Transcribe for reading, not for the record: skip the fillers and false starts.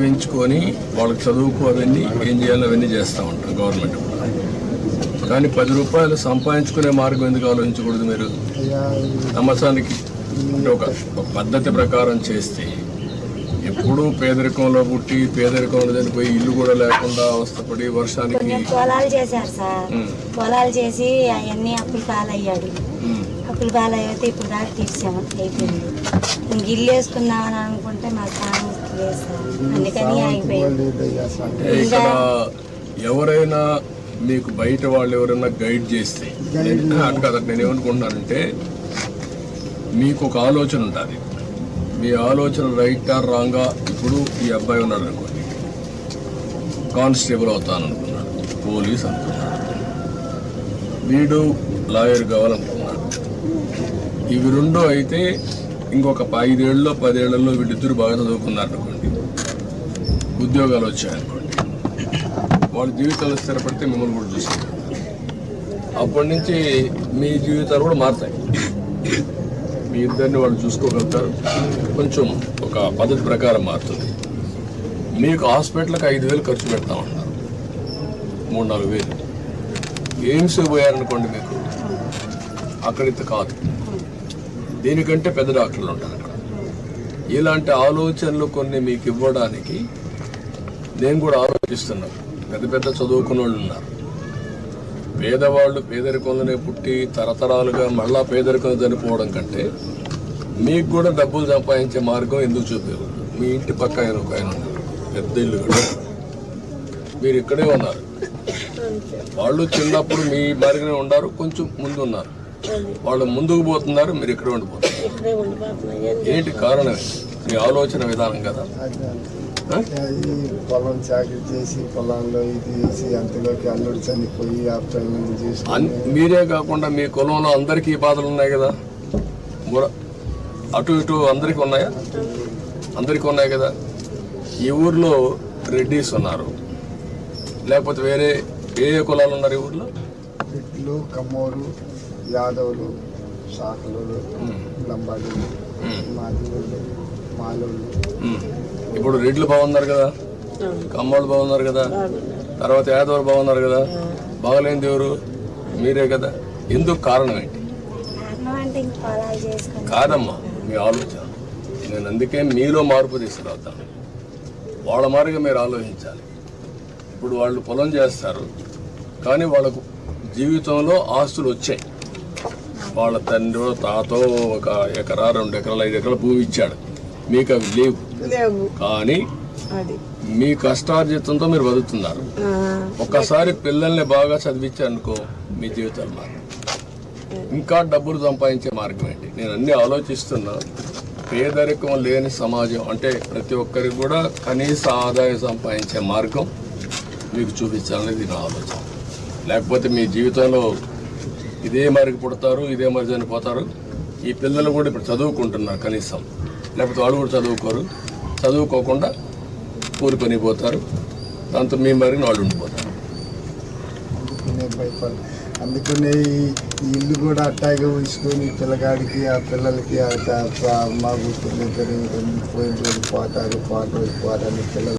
పెంచుకొని వాళ్ళకి చదువుకు అవన్నీ ఏం చేయాలో అవన్నీ చేస్తూ ఉంటాం గవర్నమెంట్ కూడా. కానీ 10 రూపాయలు సంపాదించుకునే మార్గం ఎందుకు ఆలోచించకూడదు? మీరు సంవత్సరానికి అంటే ఒక పద్ధతి ప్రకారం చేస్తే ఎప్పుడూ పేదరికంలో పుట్టి పేదరికంలో చనిపోయి ఇల్లు కూడా లేకుండా అవస్థపడి వర్షానికి పొలాలు చేశారు సార్. పొలాలు చేసి అవన్నీ అప్పులు పాలయ్యాడు. అప్పులు పాలయ్యితే ఇప్పుడు దాకా తీర్చాము, అయిపోయింది. ఇంక ఇల్లు వేసుకుందామని అనుకుంటే మా స్థానం లేదు సార్, అందుకని ఆగిపోయింది. ఇక్కడ ఎవరైనా మీకు బయట వాళ్ళు ఎవరైనా గైడ్ చేస్తే అటు కదా నేను ఏమనుకుంటున్నానంటే, మీకు ఒక ఆలోచన ఉంటుంది. మీ ఆలోచన రైట్ ఆర్ రాంగా. ఇప్పుడు ఈ అబ్బాయి ఉన్నాడు అనుకోండి, కానిస్టేబుల్ అవుతాననుకున్నాడు, పోలీస్ అనుకున్నాడు, వీడు లాయర్ కావాలనుకున్నాడు. ఇవి రెండో అయితే ఇంకొక 5 ఏళ్ళలో 10 ఏళ్లలో వీళ్ళిద్దరు బాగా చదువుకున్నారు అనుకోండి, ఉద్యోగాలు వచ్చాయనుకోండి, వాళ్ళ జీవితాలు స్థిరపడితే మిమ్మల్ని కూడా చూసుకుంటారు. అప్పటి నుంచి మీ జీవితాలు కూడా మారుతాయి. మీ ఇద్దరిని వాళ్ళు చూసుకోగలుగుతారు. కొంచెం ఒక పద్ధతి ప్రకారం మారుతుంది. మీకు హాస్పిటల్కి 5,000 ఖర్చు పెడతామన్నారు, 3-4 వేలు. ఎయిమ్స్ పోయారనుకోండి, మీకు అక్కడితో కాదు, దీనికంటే పెద్ద డాక్టర్లు ఉంటారు అక్కడ. ఇలాంటి ఆలోచనలు కొన్ని మీకు ఇవ్వడానికి నేను కూడా ఆలోచిస్తున్నాను. పెద్ద పెద్ద చదువుకున్న వాళ్ళు ఉన్నారు. పేదవాళ్ళు పేదరికంలోనే పుట్టి తరతరాలుగా మళ్ళా పేదరికం చనిపోవడం కంటే మీకు కూడా డబ్బులు సంపాదించే మార్గం ఎందుకు చూపారు? మీ ఇంటి పక్క ఒక ఆయన ఉన్నారు, పెద్ద ఇల్లు కూడా, మీరు ఇక్కడే ఉన్నారు. వాళ్ళు చిన్నప్పుడు మీ మార్గనే ఉన్నారు, కొంచెం ముందు ఉన్నారు. వాళ్ళు ముందుకు పోతున్నారు, మీరు ఇక్కడే ఉండిపోతున్నారు. ఏంటి కారణం? మీ ఆలోచన విధానం కదా. పొలం చాకరీ చేసి పొలంలో ఇది చేసి అంతలోకి అల్లుడు చనిపోయి మీరే కాకుండా మీ కులంలో అందరికీ బాధలు ఉన్నాయి కదా, అటు ఇటు అందరికీ ఉన్నాయా? అందరికీ ఉన్నాయి కదా. ఈ ఊర్లో రెడ్డిస్ ఉన్నారు, లేకపోతే వేరే ఏ కులాలు ఉన్నారు ఈ ఊర్లో? రెడ్లు, కమ్మోరు, యాదవులు, శాఖలు, లంబాడీలు, మాదిగోళ్ళు, మాలోళ్ళు. ఇప్పుడు రెడ్లు బాగున్నారు కదా, కమ్మోళ్ళు బాగున్నారు కదా, తర్వాత యాదవులు బాగున్నారు కదా. బాగలేని దేవురు మీరే కదా. ఎందుకు? కారణం ఏంటి? కాదమ్మా, మీ ఆలోచన. నేను అందుకే మీలో మార్పు తీసుకురావుతాను. వాళ్ళ మారిగా మీరు ఆలోచించాలి. ఇప్పుడు వాళ్ళు పొలం చేస్తారు, కానీ వాళ్ళకు జీవితంలో ఆస్తులు వచ్చాయి. వాళ్ళ తండ్రి తాతో 1 ఎకరా 2 ఎకరాలు 5 ఎకరాల భూమి ఇచ్చాడు, మీకు అవి లేవు. కానీ మీ కష్టార్జితంతో మీరు బతుకుతున్నారు. ఒక్కసారి పిల్లల్ని బాగా చదివించారనుకో, మీ జీవితాలు మారు. ఇంకా డబ్బులు సంపాదించే మార్గం ఏంటి? నేను అన్నీ ఆలోచిస్తున్నా. పేదరికం లేని సమాజం అంటే ప్రతి ఒక్కరికి కూడా కనీస ఆదాయం సంపాదించే మార్గం మీకు చూపించాలనేది నా ఆలోచన. లేకపోతే మీ జీవితంలో ఇదే మరికి పుడతారు, ఇదే మరి చనిపోతారు. ఈ పిల్లలు కూడా ఇప్పుడు చదువుకుంటున్నారు కనీసం, లేకపోతే వాళ్ళు కూడా చదువుకోరు. చదువుకోకుండా కూలి పని పోతారు, దాంతో మీ మరిని వాళ్ళు ఉండిపోతారు. అందుకనే ఈ ఇల్లు కూడా అట్టాగే ఉంచుకొని పిల్లగాడికి ఆ పిల్లలకి మా గుర్తు పోయిన రోజు పోతారు పిల్లలు